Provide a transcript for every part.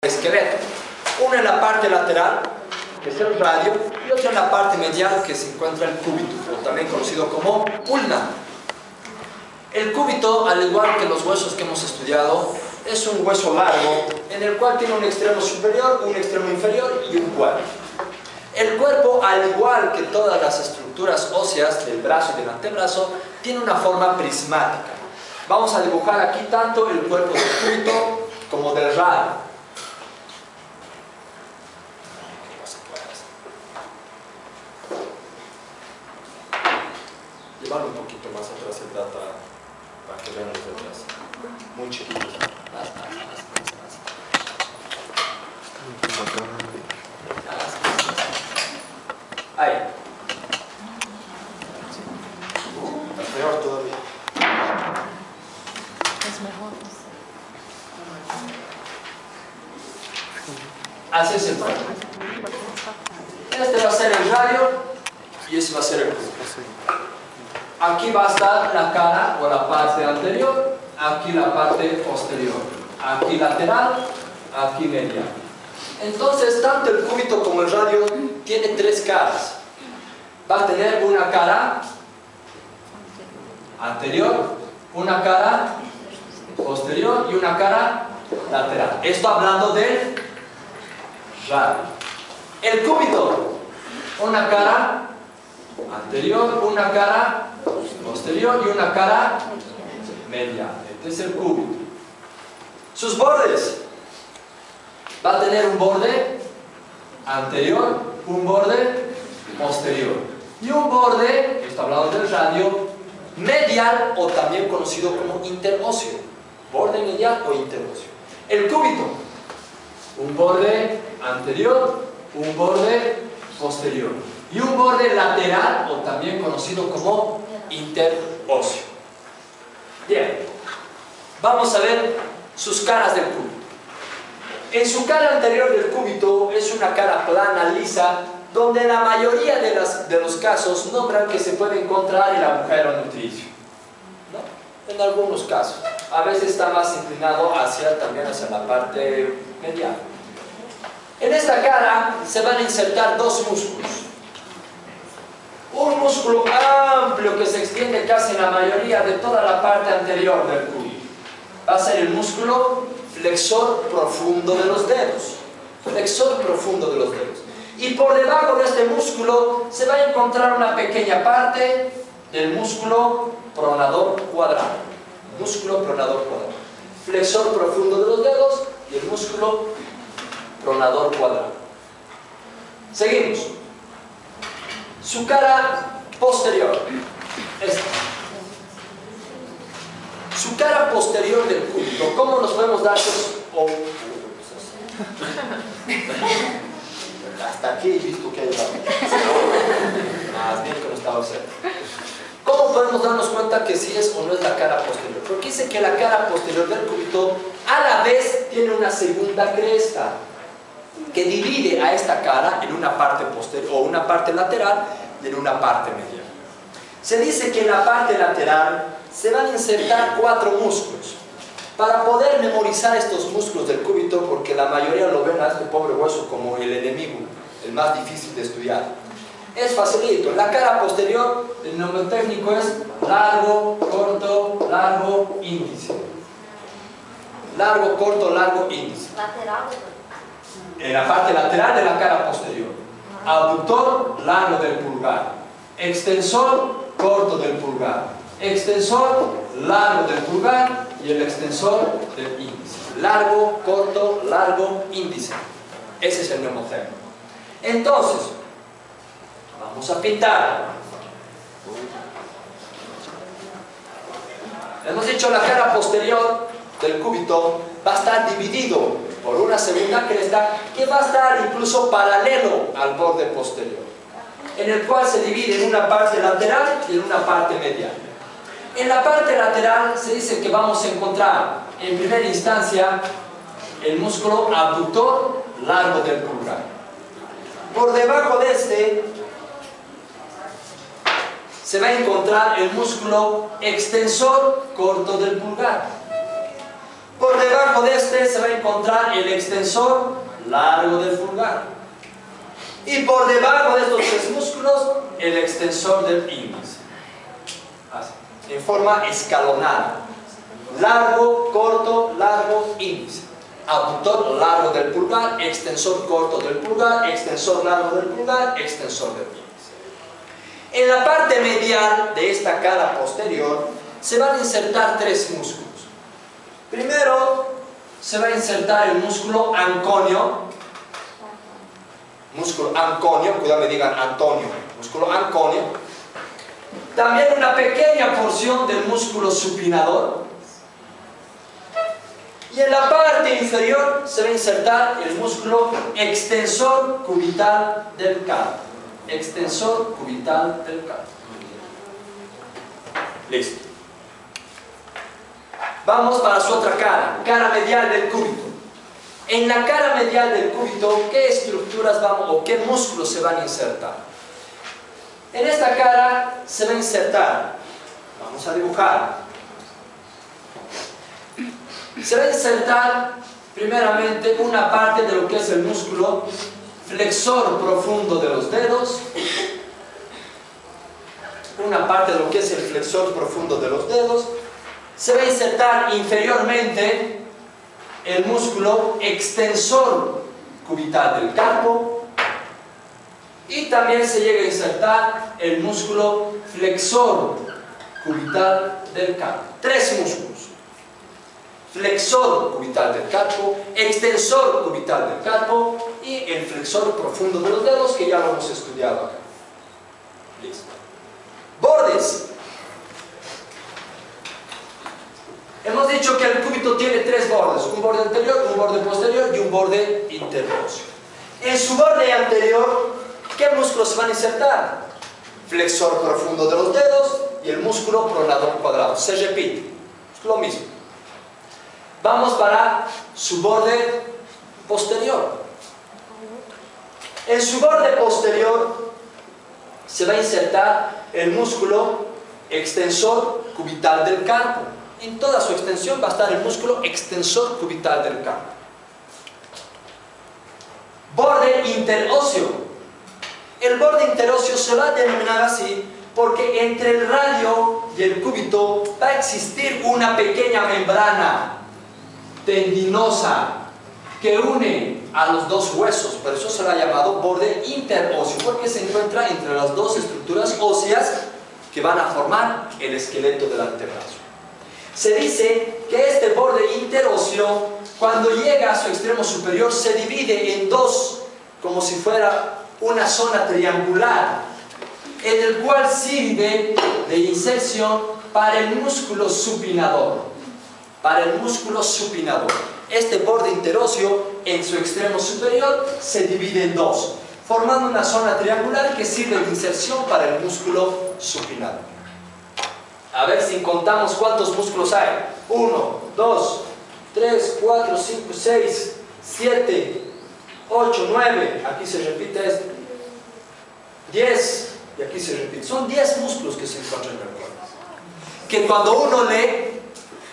esqueleto. Una en la parte lateral, que es el radio, y otra en la parte medial, que se encuentra el cúbito, o también conocido como ulna. El cúbito, al igual que los huesos que hemos estudiado, es un hueso largo, en el cual tiene un extremo superior, un extremo inferior y un cuerpo. El cuerpo, al igual que todas las estructuras óseas del brazo y del antebrazo, tiene una forma prismática. Vamos a dibujar aquí tanto el cuerpo del cúbito como del radio. Llevarlo un poquito más atrás el data para que vean los detrás. Muy chiquitos. Más. Ahí. Está peor todavía. Es mejor. Así es el cuerpo. Este va a ser el radio y ese va a ser el cuerpo. Aquí va a estar la cara o la parte anterior, aquí la parte posterior, aquí lateral, aquí medial. Entonces, tanto el cúbito como el radio tiene tres caras. Va a tener una cara anterior, una cara posterior y una cara lateral. Esto hablando del radio. El cúbito, una cara anterior, una cara posterior y una cara medial. Este es el cúbito. Sus bordes. Va a tener un borde anterior, un borde posterior y un borde, esto hablando del radio, medial o también conocido como interóseo. Borde medial o interóseo. El cúbito. Un borde anterior, un borde posterior y un borde lateral o también conocido como interóseo. Bien, vamos a ver sus caras del cúbito. En su cara anterior del cúbito es una cara plana, lisa, donde la mayoría de los casos nombran que se puede encontrar el agujero nutricio, ¿no? En algunos casos. A veces está más inclinado también hacia la parte medial. En esta cara se van a insertar dos músculos. Un músculo amplio que se extiende casi en la mayoría de toda la parte anterior del cúbito. Va a ser el músculo flexor profundo de los dedos. Flexor profundo de los dedos. Y por debajo de este músculo se va a encontrar una pequeña parte del músculo pronador cuadrado. Músculo pronador cuadrado. Flexor profundo de los dedos y el músculo pronador cuadrado. Seguimos. Su cara posterior. Esta. Su cara posterior del cúbito. ¿Cómo nos podemos dar esos? Hasta aquí he visto que hay más bien que no estaba cerca. ¿Cómo podemos darnos cuenta que sí es o no es la cara posterior? Porque dice que la cara posterior del cúbito a la vez tiene una segunda cresta que divide a esta cara en una parte posterior o una parte lateral y en una parte medial. Se dice que en la parte lateral se van a insertar 4 músculos. Para poder memorizar estos músculos del cúbito, porque la mayoría lo ven a este pobre hueso como el enemigo, el más difícil de estudiar. Es facilito. La cara posterior, el nombre técnico es largo, corto, largo, índice. Largo, corto, largo, índice. Lateral. En la parte lateral de la cara posterior. Abductor, largo del pulgar. Extensor, corto del pulgar. Extensor, largo del pulgar y el extensor del índice. Largo, corto, largo, índice. Ese es el mnemotecno. Entonces, vamos a pintar. Hemos dicho la cara posterior del cúbito va a estar dividido por una segunda cresta que va a estar incluso paralelo al borde posterior, en el cual se divide en una parte lateral y en una parte medial. En la parte lateral se dice que vamos a encontrar en primera instancia el músculo abductor largo del pulgar. Por debajo de este se va a encontrar el músculo extensor corto del pulgar. Por por debajo de este se va a encontrar el extensor largo del pulgar. Y por debajo de estos tres músculos, el extensor del índice. Así, en forma escalonada. Largo, corto, largo, índice. Abductor largo del pulgar, extensor corto del pulgar, extensor largo del pulgar, extensor del índice. En la parte medial de esta cara posterior se van a insertar tres músculos. Primero se va a insertar el músculo anconio. Músculo anconio, cuidado me digan Antonio. Músculo anconio. También una pequeña porción del músculo supinador. Y en la parte inferior se va a insertar el músculo extensor cubital del carpo. Extensor cubital del carpo. Listo. Vamos para su otra cara, cara medial del cúbito. En la cara medial del cúbito, ¿qué estructuras vamos o qué músculos se van a insertar? En esta cara se va a insertar, vamos a dibujar, se va a insertar primeramente una parte de lo que es el músculo flexor profundo de los dedos, una parte de lo que es el flexor profundo de los dedos. Se va a insertar inferiormente el músculo extensor cubital del carpo y también se llega a insertar el músculo flexor cubital del carpo. Tres músculos: flexor cubital del carpo, extensor cubital del carpo y el flexor profundo de los dedos, que ya lo hemos estudiado acá. Listo. Bordes. Hemos dicho que el cúbito tiene tres bordes: un borde anterior, un borde posterior y un borde interóseo. En su borde anterior, ¿qué músculos se van a insertar? Flexor profundo de los dedos y el músculo pronador cuadrado. Se repite, es lo mismo. Vamos para su borde posterior. En su borde posterior se va a insertar el músculo extensor cubital del carpo. En toda su extensión va a estar el músculo extensor cubital del carpo. Borde interóseo. El borde interóseo se va a denominar así porque entre el radio y el cúbito va a existir una pequeña membrana tendinosa que une a los dos huesos. Por eso se lo ha llamado borde interóseo, porque se encuentra entre las dos estructuras óseas que van a formar el esqueleto del antebrazo. Se dice que este borde interóseo, cuando llega a su extremo superior, se divide en dos, como si fuera una zona triangular, en el cual sirve de inserción para el músculo supinador. Para el músculo supinador. Este borde interóseo, en su extremo superior, se divide en dos, formando una zona triangular que sirve de inserción para el músculo supinador. A ver si contamos cuántos músculos hay. 1, 2, 3, 4, 5, 6, 7, 8, 9. Aquí se repite esto. 10. Y aquí se repite. Son 10 músculos que se encuentran en el cuerpo. Que cuando uno lee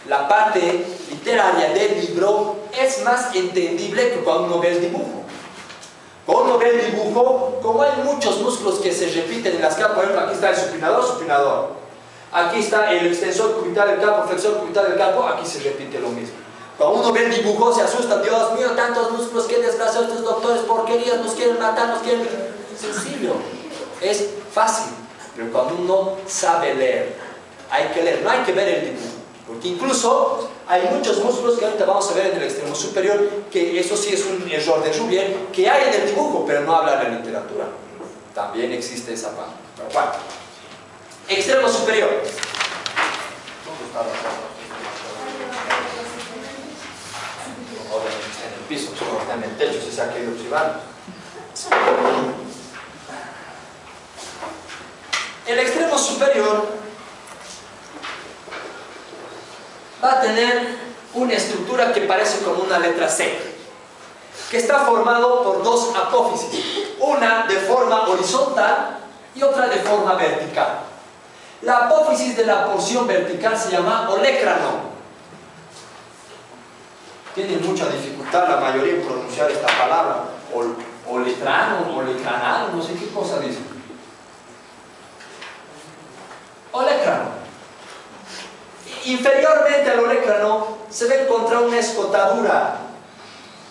la parte literaria del libro, es más entendible que cuando uno ve el dibujo. Cuando uno ve el dibujo, como hay muchos músculos que se repiten en las caras, por ejemplo, aquí está el supinador, supinador. Aquí está el extensor cubital del carpo, flexor cubital del carpo, aquí se repite lo mismo. Cuando uno ve el dibujo se asusta: Dios mío, tantos músculos, qué desgracia, estos doctores porquerías, nos quieren matar, nos quieren... Sencillo, es fácil, pero cuando uno sabe leer, hay que leer, no hay que ver el dibujo. Porque incluso hay muchos músculos que ahorita vamos a ver en el extremo superior, que eso sí es un error de Jouvier, que hay en el dibujo, pero no habla en la literatura. También existe esa parte. Pero bueno. Extremo superior. Obviamente está en el piso, no está en el techo, si se ha querido observar. El extremo superior va a tener una estructura que parece como una letra C, que está formado por dos apófisis, una de forma horizontal y otra de forma vertical. La apófisis de la porción vertical se llama olecrano. tienen mucha dificultad la mayoría en pronunciar esta palabra, olecrano, olecranal, no sé qué cosa dice. Olecrano. Inferiormente al olecrano se va a encontrar una escotadura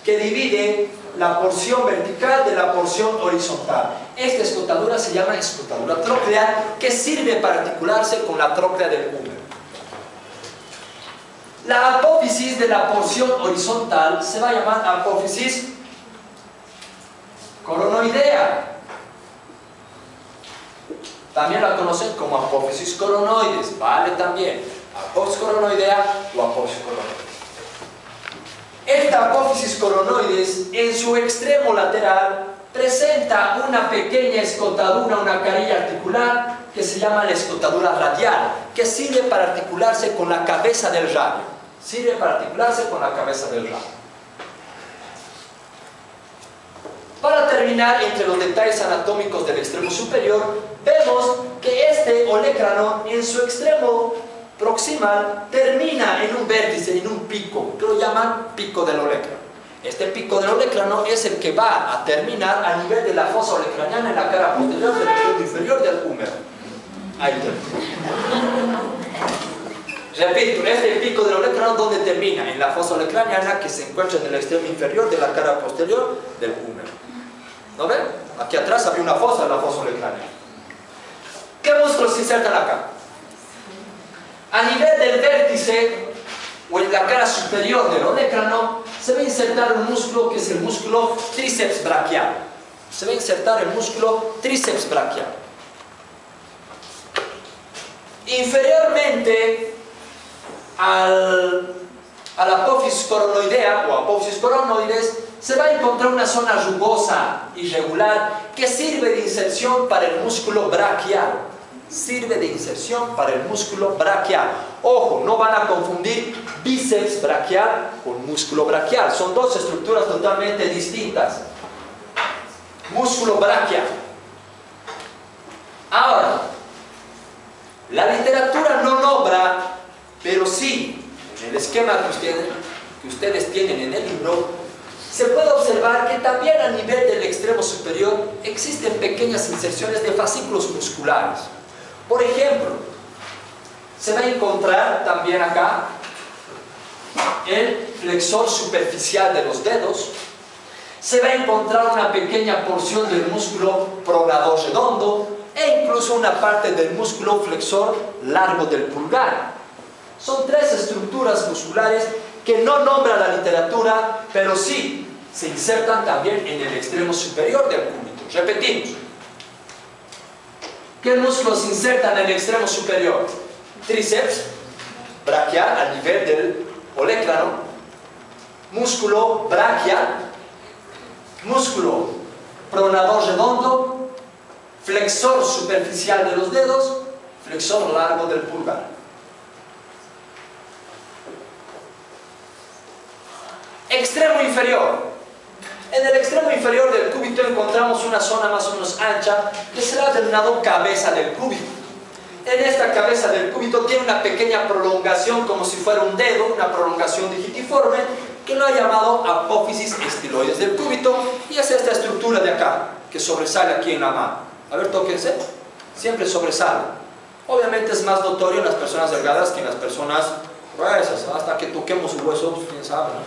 que divide la porción vertical de la porción horizontal. Esta escotadura se llama escotadura troclear, que sirve para articularse con la tróclea del húmero. La apófisis de la porción horizontal se va a llamar apófisis coronoidea. También la conocen como apófisis coronoides, vale también. Apófisis coronoidea o apófisis coronoides. Esta apófisis coronoides, en su extremo lateral, presenta una pequeña escotadura, una carilla articular, que se llama la escotadura radial, que sirve para articularse con la cabeza del radio. Sirve para articularse con la cabeza del radio. Para terminar, entre los detalles anatómicos del extremo superior, vemos que este olecrano, en su extremo proximal, termina en un vértice, en un pico, que lo llaman pico del olecrano. Este pico del olecrano es el que va a terminar a nivel de la fosa olecraniana en la cara posterior del extremo inferior del húmero. Ahí termina. Repito, este pico del olecrano, ¿dónde termina? En la fosa olecraniana, que se encuentra en el extremo inferior de la cara posterior del húmero. ¿No ven? Aquí atrás había una fosa, la fosa olecraniana. ¿Qué músculos se insertan acá? A nivel del vértice o en la cara superior del olecrano se va a insertar un músculo que es el músculo tríceps braquial. Se va a insertar el músculo tríceps braquial. Inferiormente a la apófisis coronoidea o apófisis coronoides se va a encontrar una zona rugosa, irregular, que sirve de inserción para el músculo braquial. Sirve de inserción para el músculo braquial. Ojo, no van a confundir bíceps braquial con músculo braquial. Son dos estructuras totalmente distintas. Músculo braquial. Ahora, la literatura no nombra, pero sí, en el esquema que ustedes tienen en el libro, se puede observar que también a nivel del extremo superior existen pequeñas inserciones de fascículos musculares. Por ejemplo, se va a encontrar también acá el flexor superficial de los dedos. Se va a encontrar una pequeña porción del músculo pronador redondo e incluso una parte del músculo flexor largo del pulgar. Son tres estructuras musculares que no nombra la literatura, pero sí se insertan también en el extremo superior del cúbito. Repetimos. ¿Qué músculos se insertan en el extremo superior? Tríceps braquial a nivel del olecrano, músculo braquial, músculo pronador redondo, flexor superficial de los dedos, flexor largo del pulgar. Extremo inferior. En el extremo inferior del cúbito encontramos una zona más o menos ancha que será denominado cabeza del cúbito. En esta cabeza del cúbito tiene una pequeña prolongación como si fuera un dedo, una prolongación digitiforme que lo ha llamado apófisis estiloides del cúbito, y es esta estructura de acá que sobresale aquí en la mano. A ver, tóquense. Siempre sobresale. Obviamente es más notorio en las personas delgadas que en las personas gruesas. Hasta que toquemos su hueso, pues, quién sabe, ¿no?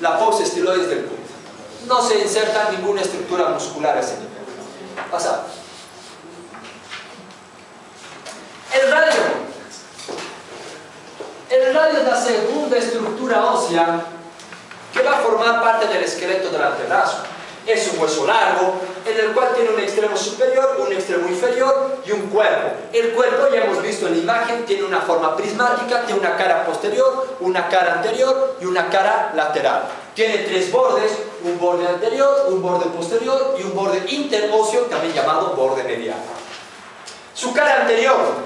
La apófisis estiloides del cúbito. No se inserta ninguna estructura muscular a ese nivel. Pasamos. El radio. El radio es la segunda estructura ósea que va a formar parte del esqueleto del antebrazo. Es un hueso largo, en el cual tiene un extremo superior, un extremo inferior y un cuerpo. El cuerpo, ya hemos visto en la imagen, tiene una forma prismática, tiene una cara posterior, una cara anterior y una cara lateral. Tiene tres bordes, un borde anterior, un borde posterior y un borde interóseo, también llamado borde medial. Su cara anterior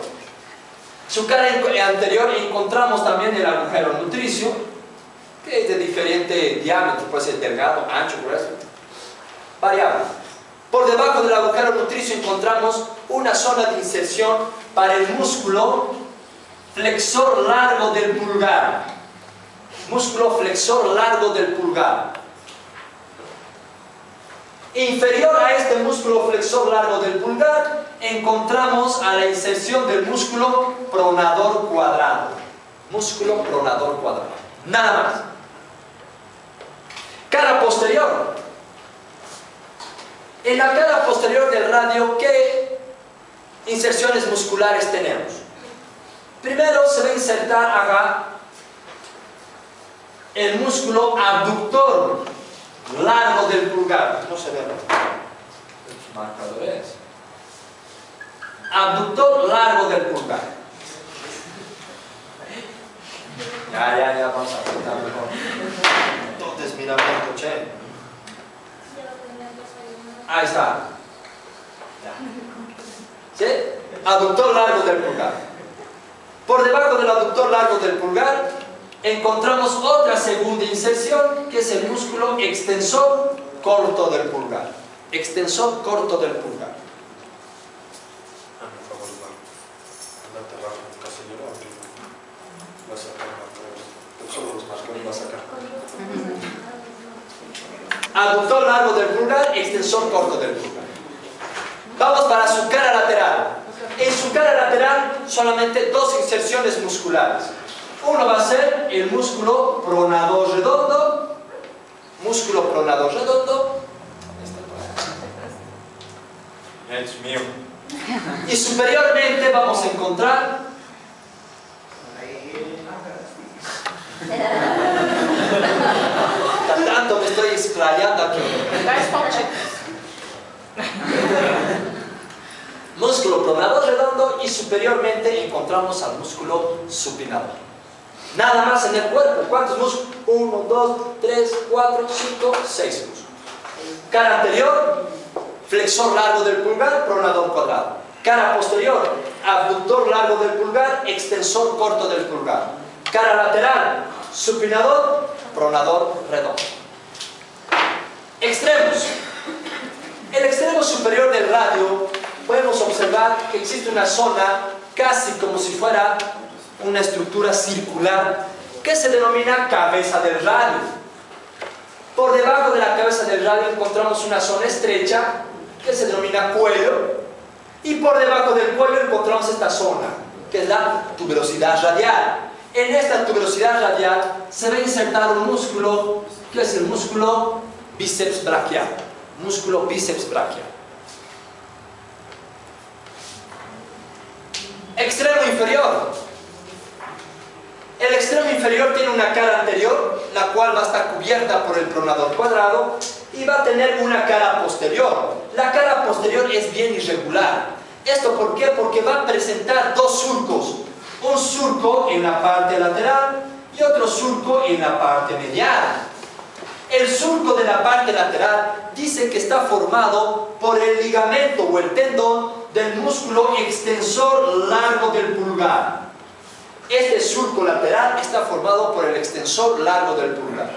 encontramos también el agujero nutricio, que es de diferente diámetro, puede ser delgado, ancho, grueso, variable. Por debajo del agujero nutricio encontramos una zona de inserción para el músculo flexor largo del pulgar. músculo flexor largo del pulgar. Inferior a este músculo flexor largo del pulgar, encontramos a la inserción del músculo pronador cuadrado. Músculo pronador cuadrado. Nada más. Cara posterior. En la cara posterior del radio, ¿qué inserciones musculares tenemos? Primero se va a insertar acá el músculo abductor largo del pulgar. No se ve los marcadores. Abductor largo del pulgar. Ya, vamos a apuntar mejor. Entonces, mira bien, coche. Ahí está. ¿Sí? Abductor largo del pulgar. Por debajo del abductor largo del pulgar encontramos otra segunda inserción, que es el músculo extensor corto del pulgar. Extensor corto del pulgar. Abductor largo del pulgar, extensor corto del pulgar. Vamos para su cara lateral. En su cara lateral solamente dos inserciones musculares. Uno va a ser el músculo pronador redondo. Músculo pronador redondo. Es mío. Y superiormente vamos a encontrar tanto me estoy explayando aquí. Músculo pronador redondo y superiormente encontramos al músculo supinador. Nada más en el cuerpo. ¿Cuántos músculos? 1, 2, 3, 4, 5, 6 músculos. Cara anterior, flexor largo del pulgar, pronador cuadrado. Cara posterior, abductor largo del pulgar, extensor corto del pulgar. Cara lateral, supinador, pronador redondo. Extremos. El extremo superior del radio podemos observar que existe una zona casi como si fuera una estructura circular que se denomina cabeza del radio. Por debajo de la cabeza del radio encontramos una zona estrecha que se denomina cuello, y por debajo del cuello encontramos esta zona que es la tuberosidad radial. En esta tuberosidad radial se va a insertar un músculo que es el músculo bíceps braquial. Músculo bíceps braquial. Extremo inferior. El extremo inferior tiene una cara anterior, la cual va a estar cubierta por el pronador cuadrado, y va a tener una cara posterior. La cara posterior es bien irregular. ¿Esto por qué? Porque va a presentar dos surcos. Un surco en la parte lateral y otro surco en la parte medial. El surco de la parte lateral dice que está formado por el ligamento o el tendón del músculo extensor largo del pulgar. Este surco lateral está formado por el extensor largo del pulgar.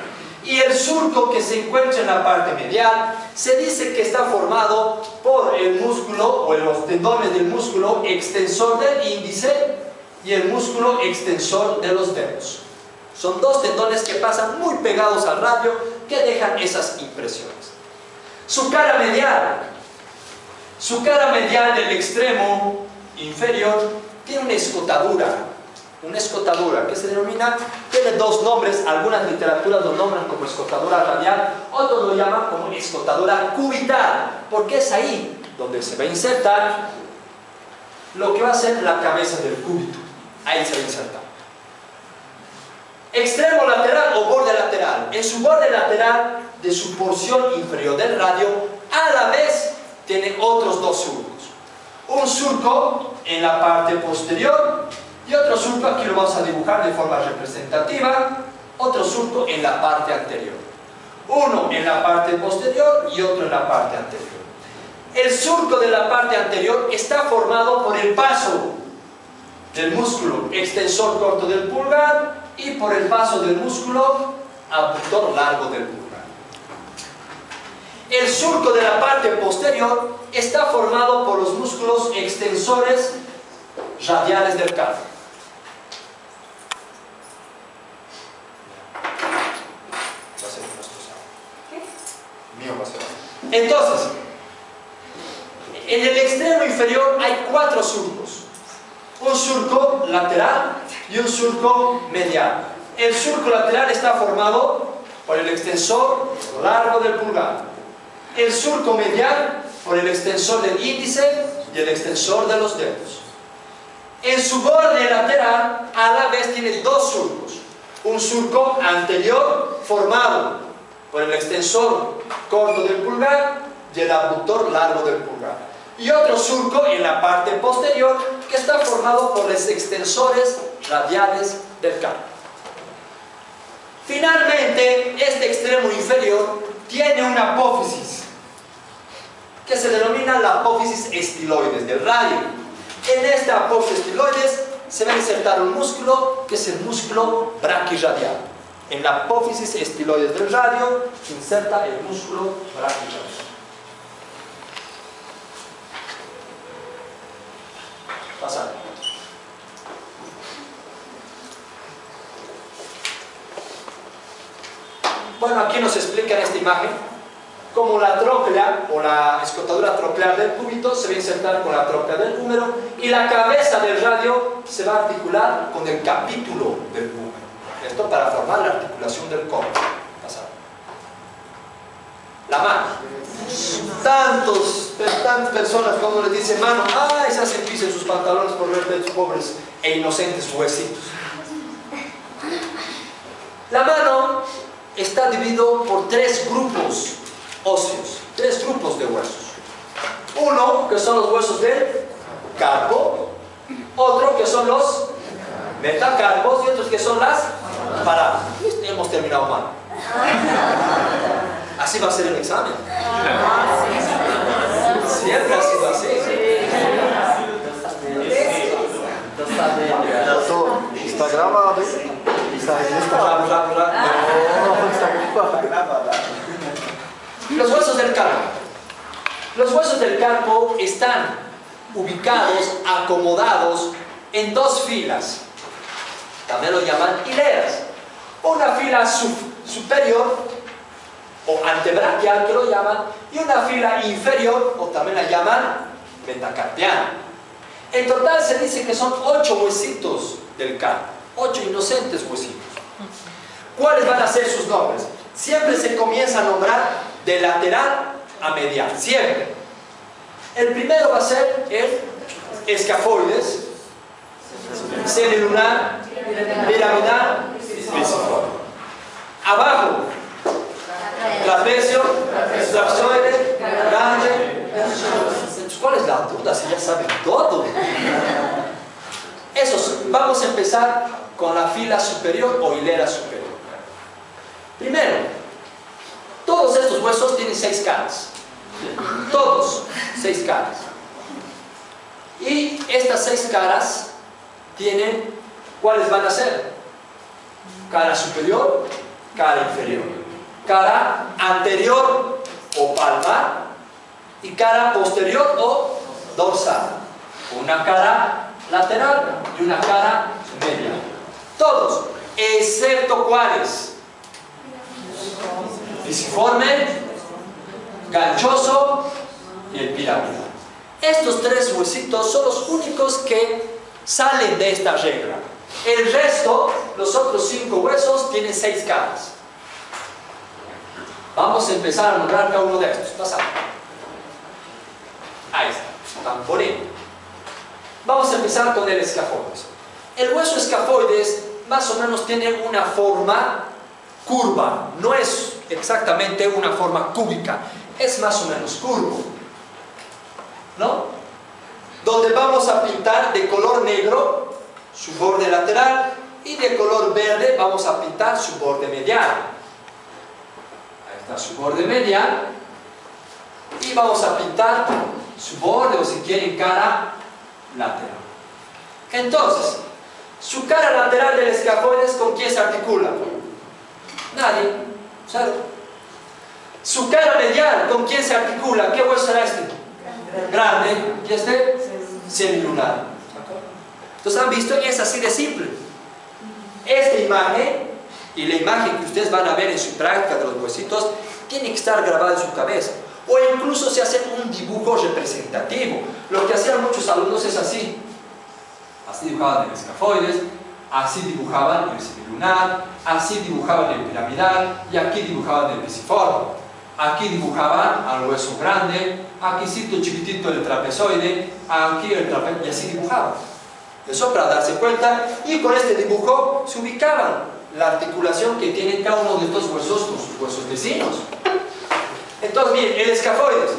Y el surco que se encuentra en la parte medial se dice que está formado por el músculo o los tendones del músculo extensor del índice y el músculo extensor de los dedos. Son dos tendones que pasan muy pegados al radio, que dejan esas impresiones. Su cara medial del extremo inferior tiene una escotadura que se denomina, tiene dos nombres. Algunas literaturas lo nombran como escotadura radial, otros lo llaman como escotadura cubital, porque es ahí donde se va a insertar lo que va a ser la cabeza del cúbito. Ahí se va a insertar. Extremo lateral o borde lateral. En su borde lateral de su porción inferior del radio, a la vez tiene otros dos surcos. Un surco en la parte posterior y otro surco, aquí lo vamos a dibujar de forma representativa, otro surco en la parte anterior. Uno en la parte posterior y otro en la parte anterior. El surco de la parte anterior está formado por el paso del músculo extensor corto del pulgar y por el paso del músculo abductor largo del pulgar. El surco de la parte posterior está formado por los músculos extensores radiales del cardio. Entonces, en el extremo inferior hay 4 surcos. Un surco lateral y un surco medial. El surco lateral está formado por el extensor largo del pulgar. El surco medial por el extensor del índice y el extensor de los dedos. En su borde lateral, a la vez tiene 2 surcos. Un surco anterior formado por el extensor corto del pulgar y el abductor largo del pulgar. Y otro surco en la parte posterior que está formado por los extensores radiales del carpo. Finalmente, este extremo inferior tiene una apófisis que se denomina la apófisis estiloides del radio. En esta apófisis estiloides se va a insertar un músculo que es el músculo braquirradial. En la apófisis estiloides del radio se inserta el músculo braquirradial. Pasar. Bueno, aquí nos explica en esta imagen cómo la tróclea o la escotadura troclear del cúbito se va a insertar con la tróclea del húmero y la cabeza del radio se va a articular con el capítulo del húmero. Esto para formar la articulación del codo. Pasar. La mano. Tantas personas cuando les dicen mano, ¡ay! Se hacen pis en sus pantalones por ver de sus pobres e inocentes huesitos. La mano está dividido por 3 grupos óseos, 3 grupos de huesos. Uno que son los huesos del carpo, otro que son los metacarpos y otros que son las parásitas. Hemos terminado mal. Así va a ser el examen. Siempre ha sido así. Está grabado. Los huesos del carpo. Los huesos del carpo están ubicados, acomodados en 2 filas. También lo llaman hileras. Una fila superior o antebraquial, que lo llaman, y una fila inferior, o también la llaman metacarpiana. En total se dice que son 8 huesitos del carpo, 8 inocentes huesitos. ¿Cuáles van a ser sus nombres? Siempre se comienza a nombrar de lateral a medial, siempre. El primero va a ser el escafoides, semilunar, piramidal, pisiforme. Abajo, trapecio, trapezoide, grande. ¿Cuál es la duda? Si ya saben todo. Vamos a empezar con la fila superior o hilera superior. Primero, todos estos huesos tienen 6 caras. Todos 6 caras. Y estas 6 caras tienen, ¿cuáles van a ser? Cara superior, cara inferior. Cara anterior o palmar y cara posterior o dorsal. Una cara lateral y una cara media. Todos, excepto ¿cuáles? Pisiforme, ganchoso y el piramidal. Estos 3 huesitos son los únicos que salen de esta regla. El resto, los otros 5 huesos, tienen 6 caras. Vamos a empezar a nombrar cada uno de estos. Pasamos. Ahí está, tan bonito. Vamos a empezar con el escafoides. El hueso escafoides más o menos tiene una forma curva, no es exactamente una forma cúbica, es más o menos curvo, ¿no? Donde vamos a pintar de color negro su borde lateral y de color verde vamos a pintar su borde medial. Ahí está su borde medial y vamos a pintar su borde, o si quieren, cara lateral. Entonces, su cara lateral del escafoides, ¿con quién se articula? Nadie, ¿sabe? Su cara medial, ¿con quién se articula? ¿Qué hueso será este? Grande. ¿Y este? Semilunar. Entonces, ¿han visto? Es así de simple. Esta imagen y la imagen que ustedes van a ver en su práctica de los huesitos tiene que estar grabado en su cabeza. O incluso se hace un dibujo representativo. Lo que hacían muchos alumnos es así. Así dibujaban el escafoides, así dibujaban el semilunar, así dibujaban el piramidal y aquí dibujaban el pisiforme. Aquí dibujaban al hueso grande, aquí chiquitito el trapezoide, aquí el trapezoide, y así dibujaban. Eso para darse cuenta, y con este dibujo se ubicaban la articulación que tiene cada uno de estos huesos con sus huesos vecinos. Entonces, miren, el escafoides,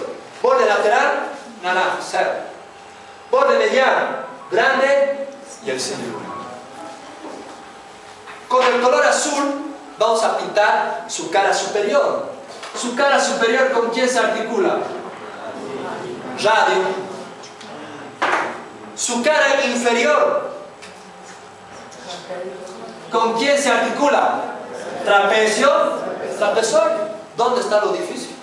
borde lateral, naranja, cero. Borde mediano, grande, y el semilunar. Con el color azul vamos a pintar su cara superior. Su cara superior, ¿con quién se articula? Radio. Su cara inferior, ¿con quién se articula? Trapecio, trapezoide. ¿Dónde está lo difícil?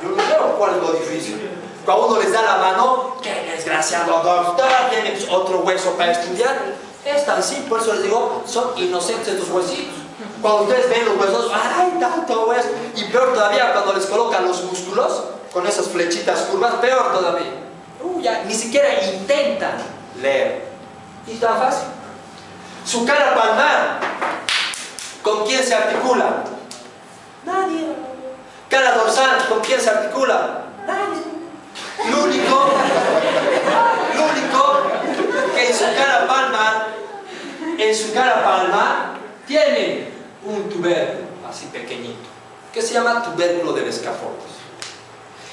Yo no veo cuál es lo difícil. Cuando uno les da la mano, qué desgraciado doctor, tiene otro hueso para estudiar. Es tan simple, por eso les digo, son inocentes los huesitos. Cuando ustedes ven los huesos, ¡ay, tanto hueso! Y peor todavía cuando les colocan los músculos, con esas flechitas curvas, peor todavía. Ya ni siquiera intentan leer. Y tan fácil. Su cara palmar, ¿con quién se articula? Nadie. Cara dorsal, ¿con quién se articula? Nadie. Lo único que en su cara palmar tiene un tubérculo así pequeñito que se llama tubérculo del escafoides.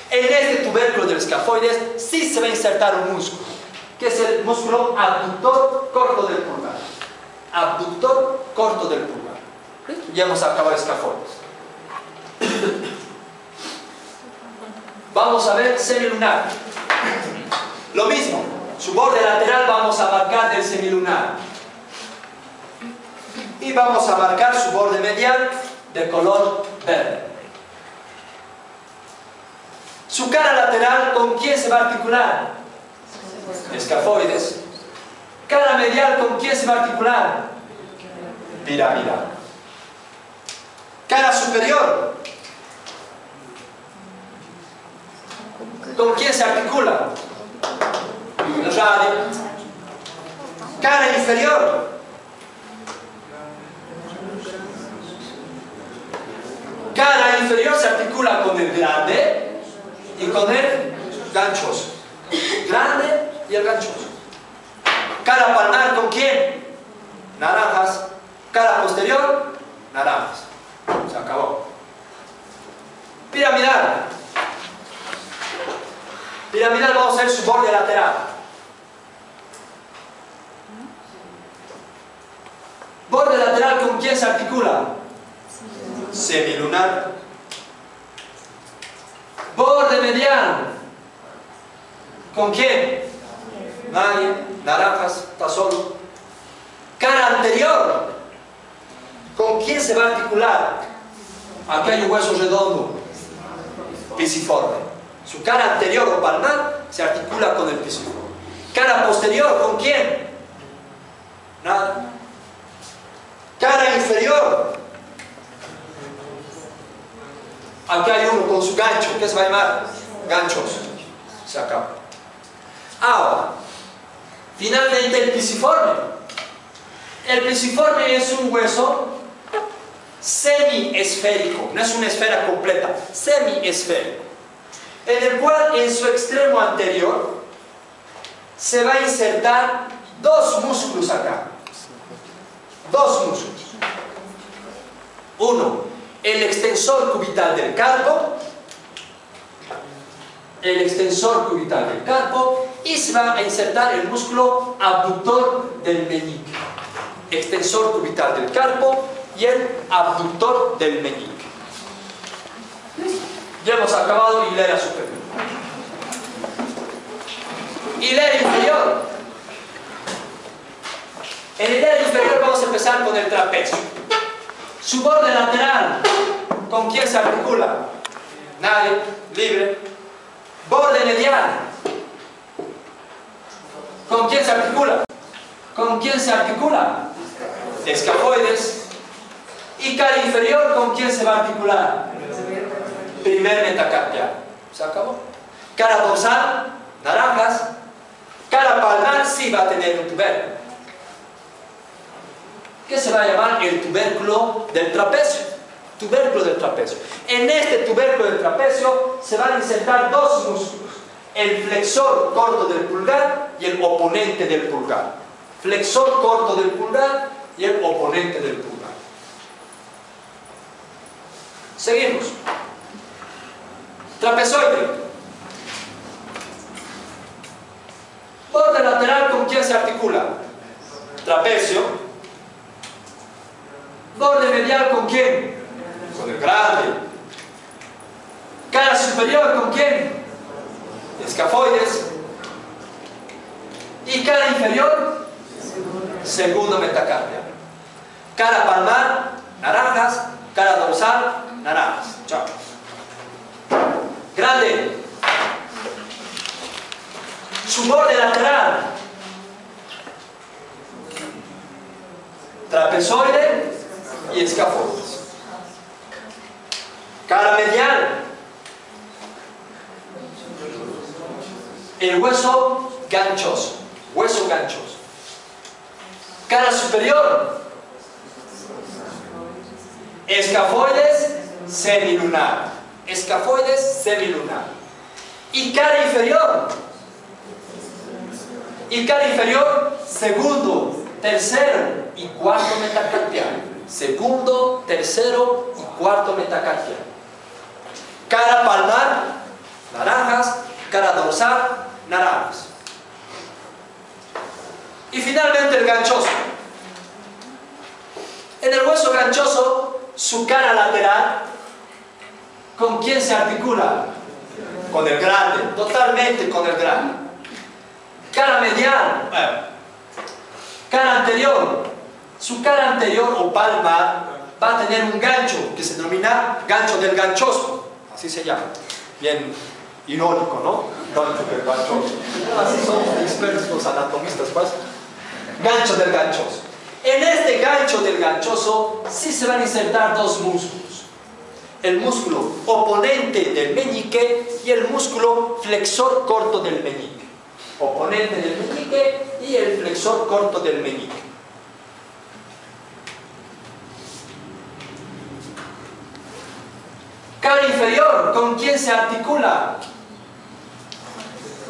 En este tubérculo del escafoides sí se va a insertar un músculo, que es el músculo abductor corto del pulgar. Abductor corto del pulgar. Ya hemos acabado el escafoides. Vamos a ver semilunar. Lo mismo, su borde lateral vamos a marcar del semilunar. Y vamos a marcar su borde medial de color verde. Su cara lateral, ¿con quién se va a articular? Escafoides. Cara medial, ¿con quién se va a articular? Piramidal. Cara superior, ¿con quién se articula? Radio. Cara inferior, cara inferior se articula con el grande y con el ganchoso. Grande y el ganchoso. Cara palmar, ¿con quién? Naranjas. Cara posterior, naranjas. Se acabó. Piramidal. Piramidal vamos a ver su borde lateral. Borde lateral, ¿con quién se articula? Semilunar. Borde mediano, ¿con quién? Nadie. Naranjas, está solo. Cara anterior, ¿con quién se va a articular? Aquí hay un hueso redondo, pisiforme. Su cara anterior o palmar se articula con el pisiforme. Cara posterior, ¿con quién? Nada. Cara inferior, aquí hay uno con su gancho, ¿qué se va a llamar? Ganchos. Se acaba. Ahora, finalmente el pisiforme. El pisiforme es un hueso semiesférico, no es una esfera completa, semiesférico, en el cual en su extremo anterior se va a insertar dos músculos acá. Dos músculos. Uno, el extensor cubital del carpo. El extensor cubital del carpo, y se va a insertar el músculo abductor del meñique. Extensor cubital del carpo y el abductor del meñique. Ya hemos acabado hilera superior. Hilera inferior. En hilera inferior vamos a empezar con el trapecio. Su borde lateral, ¿con quién se articula? Nadie, libre. Borde mediano, ¿con quién se articula? ¿Con quién se articula? Escafoides. Y cara inferior, ¿con quién se va a articular? primer metacarpiano. Se acabó. Cara dorsal, naranjas. Cara palmar sí va a tener un tubérculo, que se va a llamar el tubérculo del trapecio. Tubérculo del trapecio. En este tubérculo del trapecio se van a insertar dos músculos: el flexor corto del pulgar y el oponente del pulgar. Flexor corto del pulgar y el oponente del pulgar. Seguimos. Trapezoide. Borde lateral, ¿con quién se articula? Trapecio. Borde medial, ¿con quién? Con el grande. Cara superior, ¿con quién? Escafoides. Y cara inferior, segundo metacarpio. Cara palmar, naranjas. Cara dorsal, naranjas. Chao. Grande. Su borde lateral, trapezoide y escafoides. Cara medial, el hueso ganchoso. Hueso ganchoso. Cara superior, escafoides semilunar. Escafoides semilunar. Y cara inferior, segundo, tercero y cuarto metacarpiano. Segundo, tercero y cuarto metacarpiano. Cara palmar, naranjas. Cara dorsal, naranjas. Y finalmente el ganchoso. En el hueso ganchoso, su cara lateral, ¿con quién se articula? Con el grande, totalmente con el grande. Cara medial, cara anterior. Su cara anterior o palmar va a tener un gancho que se denomina gancho del ganchoso. Así se llama. Bien irónico, ¿no? Gancho del ganchoso. Así son expertos los anatomistas, pues. Gancho del ganchoso. En este gancho del ganchoso sí se van a insertar dos músculos: el músculo oponente del meñique y el músculo flexor corto del meñique. Oponente del meñique y el flexor corto del meñique. Cara inferior, ¿con quién se articula?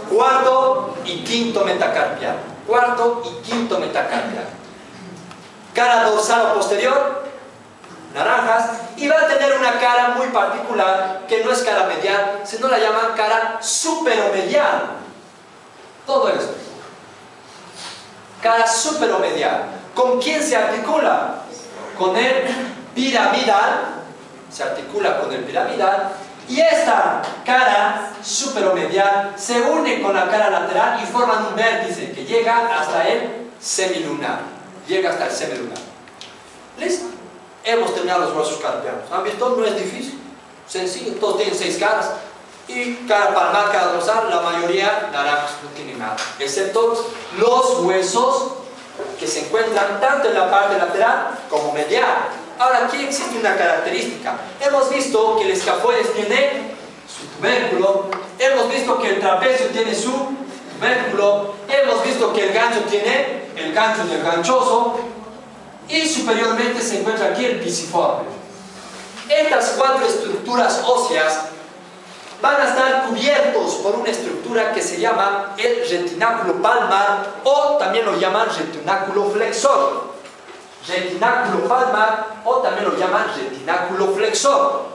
Cuarto y quinto metacarpiano. Cuarto y quinto metacarpiano. Cara dorsal o posterior, naranjas, y va a tener una cara muy particular que no es cara medial, sino la llaman cara superomedial. Todo esto. Cara superomedial. ¿Con quién se articula? Con el piramidal. Se articula con el piramidal. Y esta cara superomedial se une con la cara lateral y forman un vértice que llega hasta el semilunar. Llega hasta el semilunar. ¿Listo? Hemos terminado los huesos carpianos. ¿Han visto? No es difícil. Sencillo. Todos tienen 6 caras. Y cara palmar, cara dorsal, la mayoría naranjas no tienen nada. Excepto los huesos que se encuentran tanto en la parte lateral como medial. Ahora, aquí existe una característica. Hemos visto que el escafoides tiene su tubérculo. Hemos visto que el trapecio tiene su tubérculo. Hemos visto que el gancho tiene el gancho del ganchoso. Y superiormente se encuentra aquí el pisiforme. Estas 4 estructuras óseas van a estar cubiertos por una estructura que se llama el retináculo palmar, o también lo llaman retináculo flexor. Retináculo palmar, o también lo llaman retináculo flexor.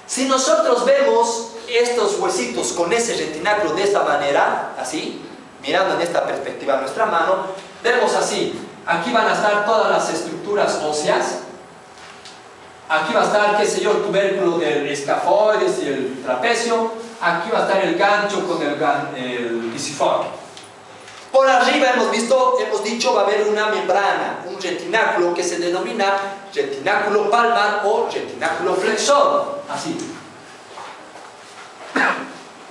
Si nosotros vemos estos huesitos con ese retináculo de esta manera, así, mirando en esta perspectiva nuestra mano, vemos así. Aquí van a estar todas las estructuras óseas. Aquí va a estar, qué sé yo, el tubérculo del escafoides y el trapecio. Aquí va a estar el gancho con el pisiforme. Por arriba hemos dicho, va a haber una membrana, un retináculo que se denomina retináculo palmar o retináculo flexor. Así.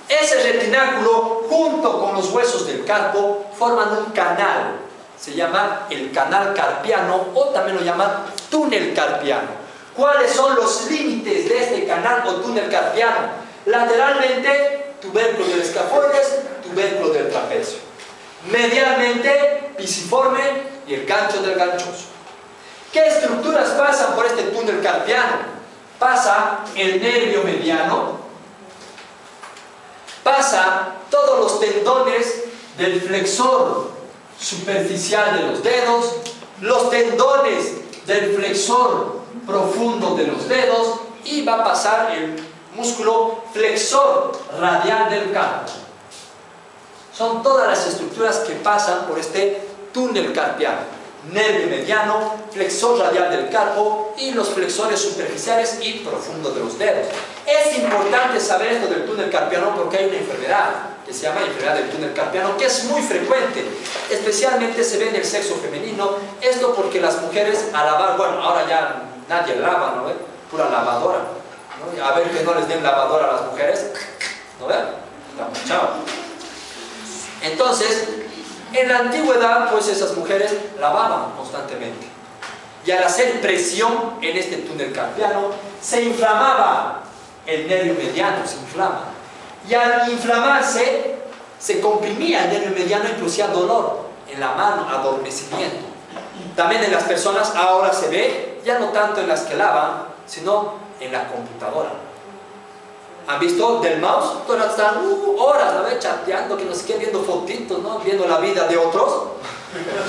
Ese retináculo, junto con los huesos del carpo, forman un canal. Se llama el canal carpiano, o también lo llaman túnel carpiano. ¿Cuáles son los límites de este canal o túnel carpiano? Lateralmente, tubérculo del escafoides, tubérculo del trapecio. Medialmente, pisiforme y el gancho del ganchoso. ¿Qué estructuras pasan por este túnel carpiano? Pasa el nervio mediano, pasa todos los tendones del flexor superficial de los dedos, los tendones del flexor profundo de los dedos, y va a pasar el músculo flexor radial del carpo. Son todas las estructuras que pasan por este túnel carpiano. Nervio mediano, flexor radial del carpo y los flexores superficiales y profundos de los dedos. Es importante saber esto del túnel carpiano porque hay una enfermedad que se llama enfermedad del túnel carpiano, que es muy frecuente, especialmente se ve en el sexo femenino. Esto porque las mujeres a lavar, bueno, ahora ya nadie lava, ¿no ve? Pura lavadora, ¿no? A ver que no les den lavadora a las mujeres, ¿no ve? Chao. Entonces, en la antigüedad, pues esas mujeres lavaban constantemente. Y al hacer presión en este túnel carpiano, se inflamaba el nervio mediano, se inflama. Y al inflamarse, se comprimía el nervio mediano y producía dolor en la mano, adormecimiento. También en las personas ahora se ve, ya no tanto en las que lavan, sino en la computadora. ¿Han visto del mouse? Todas están horas, ¿no? Chateando, que no sé qué, viendo fotitos, ¿no? Viendo la vida de otros.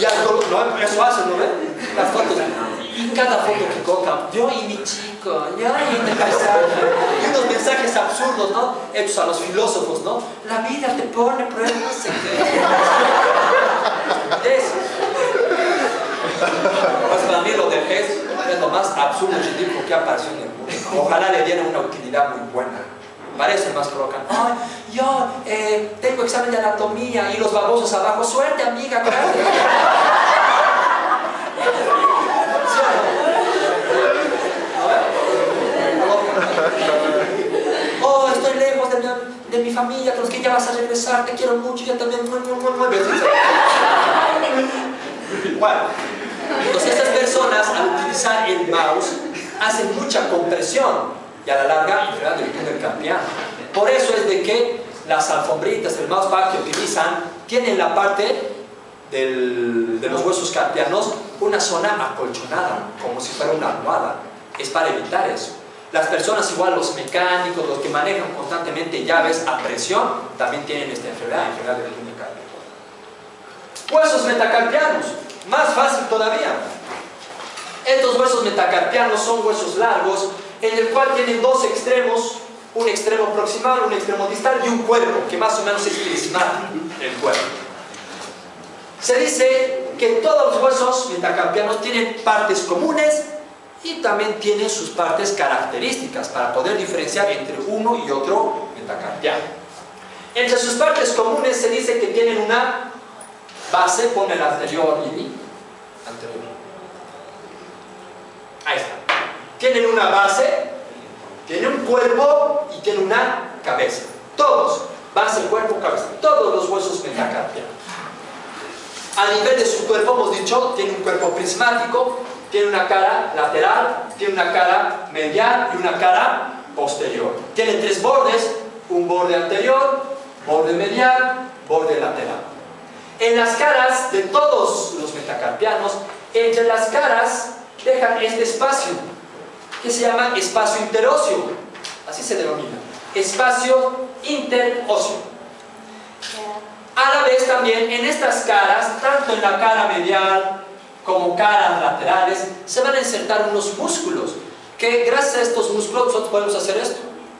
Y algo, ¿no? Eso hacen, ¿no ven? Las fotos. Y cada foto que colocan, yo y mi chico, yo y mi paisaje. Y unos mensajes absurdos, ¿no? Hechos a los filósofos, ¿no? La vida te pone pruebas, no sé qué. Eso. Pues para mí lo del es lo más absurdo y ridículo que apareció en el mundo. Ojalá le dieran una utilidad muy buena. Parece más provocante. Ay, yo tengo examen de anatomía y los babosos abajo. Suerte, amiga, gracias. Oh, estoy lejos de mi familia, con los que ya vas a regresar, te quiero mucho, yo también. Bueno, entonces estas personas al utilizar el mouse hacen mucha compresión y a la larga enfermedad del túnel carpiano. Por eso es de que las alfombritas, el mousepad que utilizan, tienen la parte de los huesos carpianos una zona acolchonada, como si fuera una almohada. Es para evitar eso. Las personas igual, los mecánicos, los que manejan constantemente llaves a presión, también tienen esta enfermedad del túnel carpiano. Huesos metacarpianos, más fácil todavía. Estos huesos metacarpianos son huesos largos, en el cual tienen dos extremos, un extremo proximal, un extremo distal y un cuerpo, que más o menos es prismático el cuerpo. Se dice que todos los huesos metacarpianos tienen partes comunes y también tienen sus partes características para poder diferenciar entre uno y otro metacarpiano. Entre sus partes comunes se dice que tienen una base, pon el anterior, Lili. Anterior. Ahí está. Tienen una base, tienen un cuerpo y tienen una cabeza. Todos, base, cuerpo, cabeza. Todos los huesos metacarpianos. A nivel de su cuerpo, hemos dicho, tiene un cuerpo prismático, tiene una cara lateral, tiene una cara medial y una cara posterior. Tiene tres bordes, un borde anterior, borde medial, borde lateral. En las caras de todos los metacarpianos, entre las caras dejan este espacio, que se llama espacio interóseo, así se denomina, espacio interóseo. A la vez también en estas caras, tanto en la cara medial como caras laterales, se van a insertar unos músculos, que gracias a estos músculos nosotros podemos hacer esto,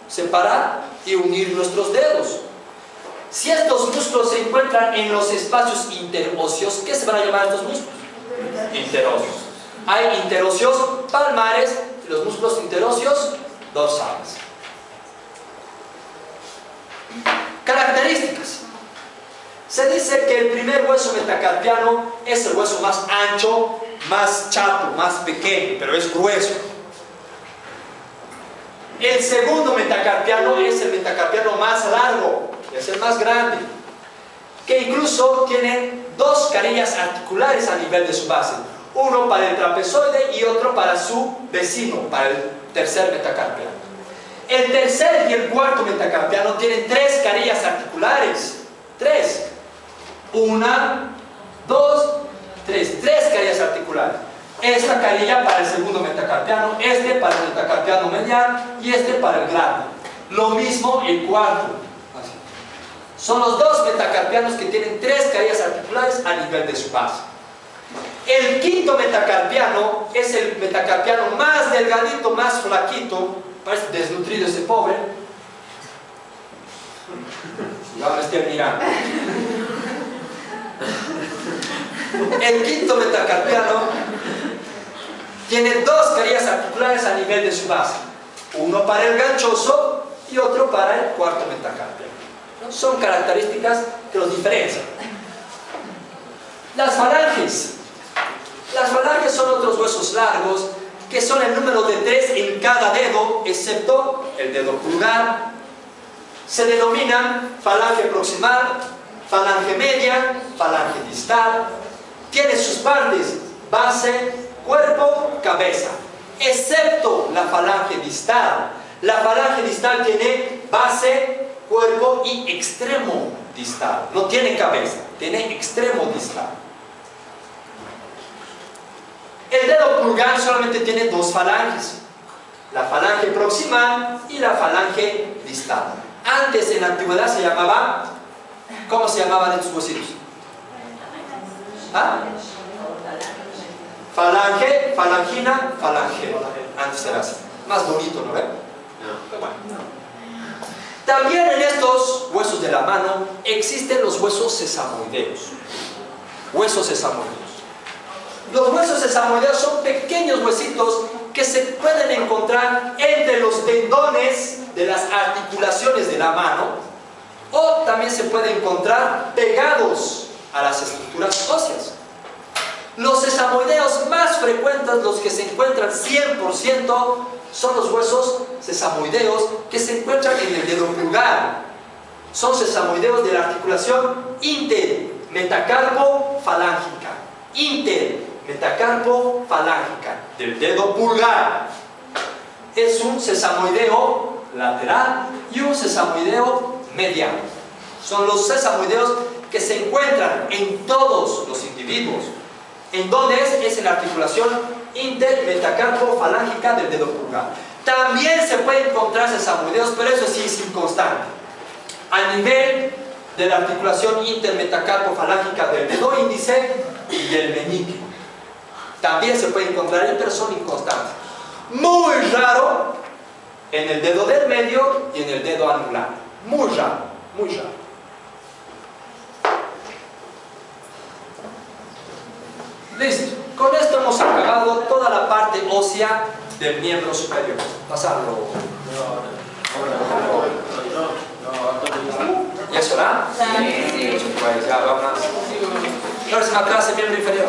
separar y unir nuestros dedos. Si estos músculos se encuentran en los espacios interóseos, ¿qué se van a llamar estos músculos? Interóseos. Hay interóseos palmares y los músculos interóseos dorsales. Características. Se dice que el primer hueso metacarpiano es el hueso más ancho, más chato, más pequeño, pero es grueso. El segundo metacarpiano es el metacarpiano más largo, es el más grande, que incluso tiene dos carillas articulares a nivel de su base. Uno para el trapezoide y otro para su vecino, para el tercer metacarpiano. El tercer y el cuarto metacarpiano tienen 3 carillas articulares. 3. 1, 2, 3. 3 carillas articulares. Esta carilla para el segundo metacarpiano, este para el metacarpiano medial y este para el grande. Lo mismo el cuarto. Así. Son los 2 metacarpianos que tienen 3 carillas articulares a nivel de su base. El quinto metacarpiano es el metacarpiano más delgadito, más flaquito. Parece desnutrido ese pobre. Ya me estoy mirando. El quinto metacarpiano tiene 2 carillas articulares a nivel de su base. Uno para el ganchoso y otro para el cuarto metacarpiano. Son características que los diferencian. Las falanges. Las falanges son otros huesos largos que son el número de 3 en cada dedo, excepto el dedo pulgar. Se denominan falange proximal, falange media, falange distal. Tiene sus partes: base, cuerpo, cabeza, excepto la falange distal. La falange distal tiene base, cuerpo y extremo distal. No tiene cabeza, tiene extremo distal. El dedo pulgar solamente tiene 2 falanges, la falange proximal y la falange distal. Antes, en la antigüedad, se llamaba, ¿cómo se llamaban estos huesitos? ¿Ah? Falange, falangina, falangeo. Antes era así. Más bonito, ¿no ven? Bueno. También en estos huesos de la mano existen los huesos sesamoideos. Huesos sesamoideos. Los huesos sesamoideos son pequeños huesitos que se pueden encontrar entre los tendones de las articulaciones de la mano, o también se pueden encontrar pegados a las estructuras óseas. Los sesamoideos más frecuentes, los que se encuentran 100%, son los huesos sesamoideos que se encuentran en el dedo pulgar. Son sesamoideos de la articulación intermetacarpo-falángica. Intermetacarpo-falángica del dedo pulgar. Es un sesamoideo lateral y un sesamoideo medial. Son los sesamoideos que se encuentran en todos los individuos. ¿En dónde es? Es en la articulación intermetacarpo-falángica del dedo pulgar. También se pueden encontrar sesamoideos, pero eso sí es inconstante. A nivel de la articulación intermetacarpo-falángica del dedo índice y del meñique. También se puede encontrar, pero son inconstantes. Muy raro en el dedo del medio y en el dedo anular. Muy raro, muy raro. Listo. Con esto hemos acabado toda la parte ósea del miembro superior. Pasarlo. ¿Ya es hora? Sí. Pues ya vamos. Próxima clase, miembro inferior.